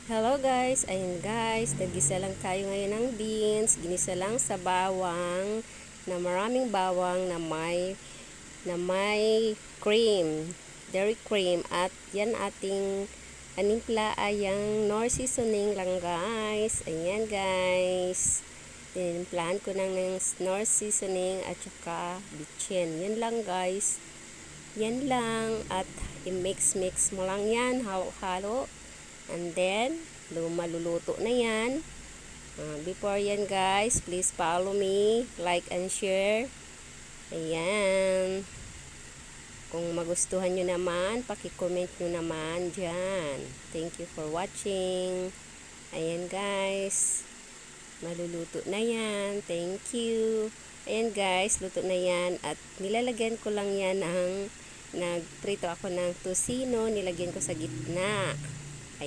Hello guys, ayun guys, nagisa lang tayo ngayon ng beans, ginisa lang sa bawang, na maraming bawang na may cream, dairy cream, at yan ating panimpla ay yung nor seasoning lang guys. Ayan guys, tinimplahan ko ng nor seasoning at saka bitchin. Yan lang guys, yan lang, at i-mix mo lang yan, halo-halo. And then, maluluto na yan. Before yan guys, please follow me, like and share. Ayan. Kung magustuhan nyo naman, paki-comment nyo naman dyan. Thank you for watching. Ayan guys. Maluluto na yan. Thank you. Ayan guys, luto na yan. At nilalagyan ko lang yan ng nagprito ako ng tosino, nilagyan ko sa gitna.